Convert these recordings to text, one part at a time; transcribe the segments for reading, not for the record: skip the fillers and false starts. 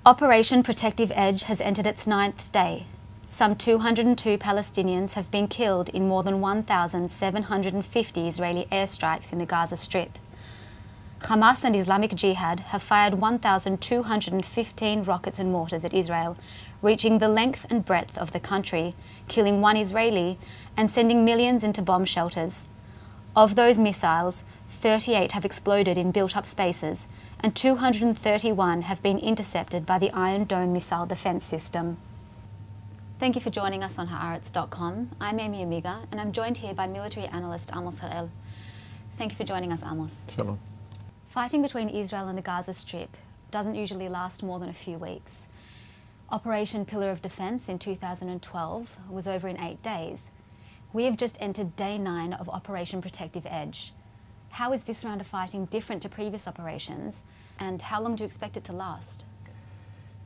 Operation Protective Edge has entered its 9th day. Some 202 Palestinians have been killed in more than 1,750 Israeli airstrikes in the Gaza Strip. Hamas and Islamic Jihad have fired 1,215 rockets and mortars at Israel, reaching the length and breadth of the country, killing one Israeli and sending millions into bomb shelters. Of those missiles, 38 have exploded in built-up spaces, and 231 have been intercepted by the Iron Dome missile defense system. Thank you for joining us on Haaretz.com. I'm Aimee Amiga, and I'm joined here by military analyst Amos Harel. Thank you for joining us, Amos. Shalom. Fighting between Israel and the Gaza Strip doesn't usually last more than a few weeks. Operation Pillar of Defense in 2012 was over in 8 days. We have just entered day 9 of Operation Protective Edge. How is this round of fighting different to previous operations, and how long do you expect it to last?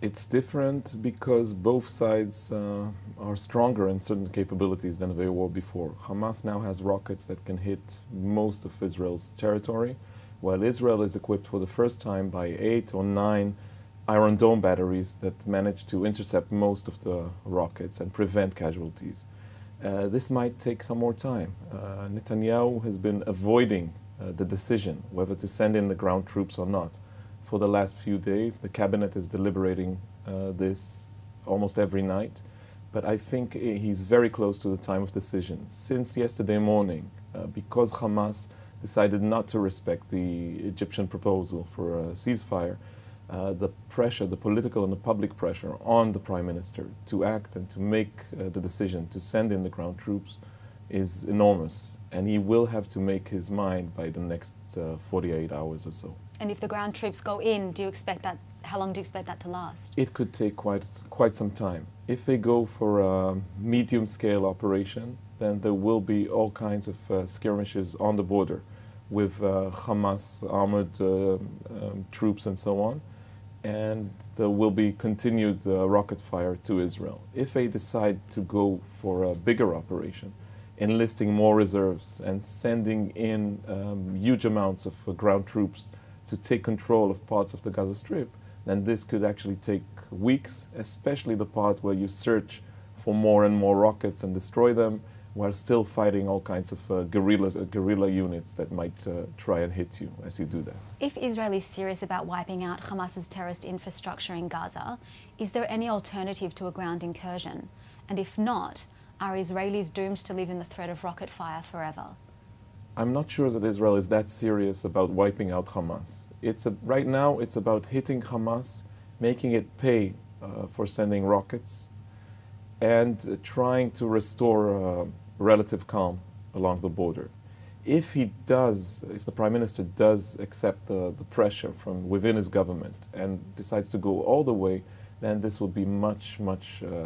It's different because both sides are stronger in certain capabilities than they were before. Hamas now has rockets that can hit most of Israel's territory, while Israel is equipped for the first time by 8 or 9 Iron Dome batteries that manage to intercept most of the rockets and prevent casualties. This might take some more time. Netanyahu has been avoiding the decision whether to send in the ground troops or not. For the last few days, the cabinet is deliberating this almost every night, but I think he's very close to the time of decision. Since yesterday morning, because Hamas decided not to respect the Egyptian proposal for a ceasefire, the pressure, the political and the public pressure on the Prime Minister to act and to make the decision to send in the ground troops is enormous, and he will have to make his mind by the next 48 hours or so. And if the ground troops go in, do you expect that? How long do you expect that to last? It could take quite some time. If they go for a medium-scale operation, then there will be all kinds of skirmishes on the border with Hamas armored troops and so on, and there will be continued rocket fire to Israel. If they decide to go for a bigger operation, enlisting more reserves and sending in huge amounts of ground troops to take control of parts of the Gaza Strip, then this could actually take weeks, especially the part where you search for more and more rockets and destroy them, while still fighting all kinds of guerrilla units that might try and hit you as you do that. If Israel is serious about wiping out Hamas's terrorist infrastructure in Gaza, is there any alternative to a ground incursion? And if not, are Israelis doomed to live in the threat of rocket fire forever? I'm not sure that Israel is that serious about wiping out Hamas. Right now, it's about hitting Hamas, making it pay for sending rockets, and trying to restore relative calm along the border. If the Prime Minister does accept the pressure from within his government and decides to go all the way, then this will be much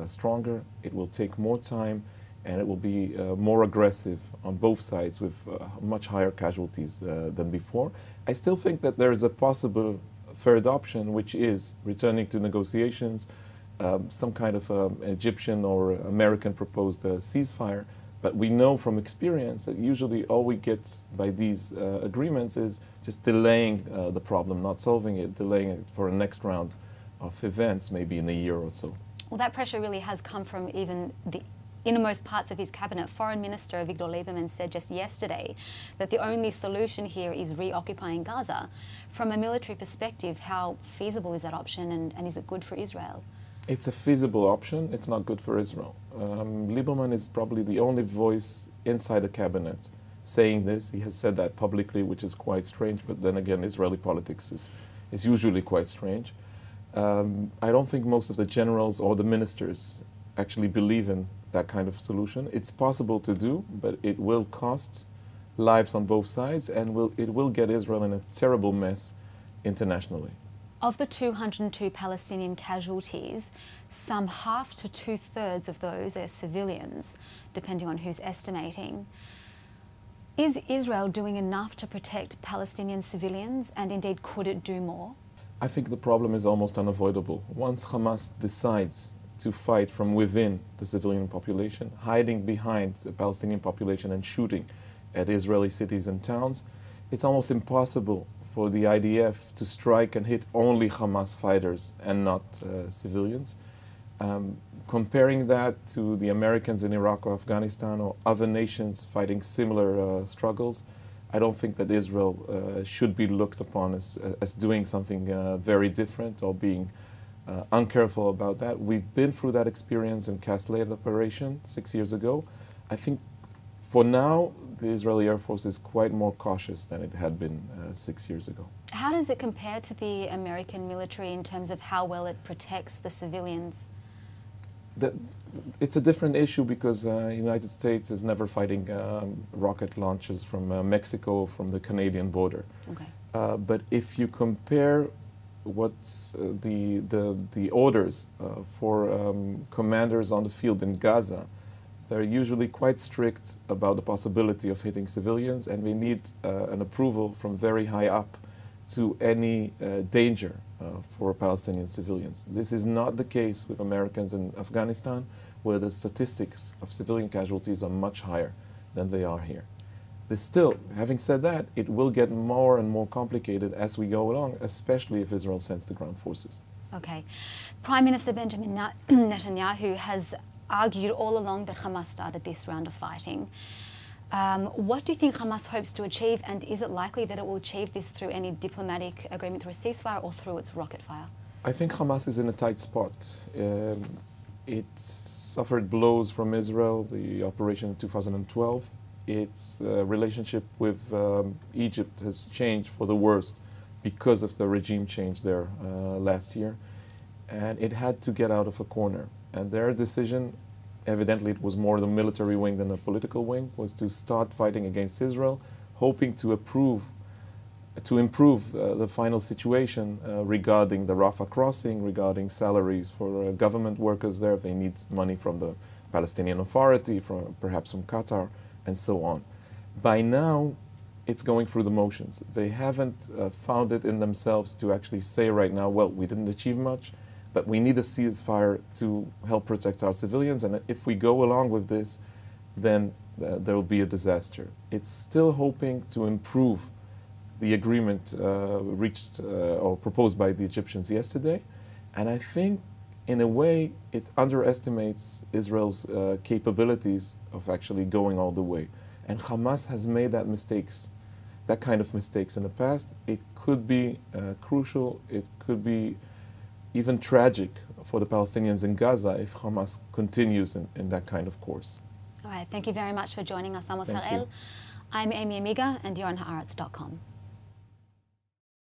stronger. It will take more time, and it will be more aggressive on both sides with much higher casualties than before. I still think that there is a possible third option, which is returning to negotiations, some kind of Egyptian or American proposed ceasefire. But we know from experience that usually all we get by these agreements is just delaying the problem, not solving it, delaying it for a next round of events, maybe in a year or so. Well, that pressure really has come from even the innermost parts of his cabinet. Foreign Minister Victor Lieberman said just yesterday that the only solution here is reoccupying Gaza. From a military perspective, how feasible is that option, and is it good for Israel? It's a feasible option. It's not good for Israel. Lieberman is probably the only voice inside the cabinet saying this. He has said that publicly, which is quite strange, but then again, Israeli politics is usually quite strange. I don't think most of the generals or the ministers actually believe in that kind of solution. It's possible to do, but it will cost lives on both sides, and it will get Israel in a terrible mess internationally. Of the 202 Palestinian casualties, some half to 2/3 of those are civilians, depending on who's estimating. Is Israel doing enough to protect Palestinian civilians, and indeed could it do more? I think the problem is almost unavoidable. Once Hamas decides to fight from within the civilian population, hiding behind the Palestinian population and shooting at Israeli cities and towns, it's almost impossible for the IDF to strike and hit only Hamas fighters and not civilians. Comparing that to the Americans in Iraq or Afghanistan or other nations fighting similar struggles, I don't think that Israel should be looked upon as doing something very different or being uncareful about that. We've been through that experience in Castlade operation 6 years ago. I think for now, the Israeli Air Force is quite more cautious than it had been 6 years ago. How does it compare to the American military in terms of how well it protects the civilians? It's a different issue because the United States is never fighting rocket launches from Mexico, from the Canadian border. Okay. But if you compare what's the orders for commanders on the field in Gaza, they're usually quite strict about the possibility of hitting civilians, and we need an approval from very high up to any danger for Palestinian civilians. This is not the case with Americans in Afghanistan, where the statistics of civilian casualties are much higher than they are here. Still, having said that, it will get more and more complicated as we go along, especially if Israel sends the ground forces. Okay. Prime Minister Benjamin Netanyahu has argued all along that Hamas started this round of fighting. What do you think Hamas hopes to achieve, and is it likely that it will achieve this through any diplomatic agreement, through a ceasefire or through its rocket fire? I think Hamas is in a tight spot. It suffered blows from Israel, the operation in 2012. Its relationship with Egypt has changed for the worst because of the regime change there last year. And it had to get out of a corner. And their decision, evidently it was more the military wing than the political wing, was to start fighting against Israel, hoping to improve the final situation regarding the Rafah crossing, regarding salaries for government workers there. They need money from the Palestinian Authority, perhaps from Qatar, and so on. By now, it's going through the motions. They haven't found it in themselves to actually say right now, well, we didn't achieve much, but we need a ceasefire to help protect our civilians, and if we go along with this, then there will be a disaster. It's still hoping to improve the agreement reached or proposed by the Egyptians yesterday, and I think in a way it underestimates Israel's capabilities of actually going all the way. And Hamas has made that kind of mistakes in the past. It could be crucial, it could be even tragic for the Palestinians in Gaza if Hamas continues in that kind of course. All right, thank you very much for joining us, Amos Harel. I'm Aimee Amiga, and you're on Haaretz.com.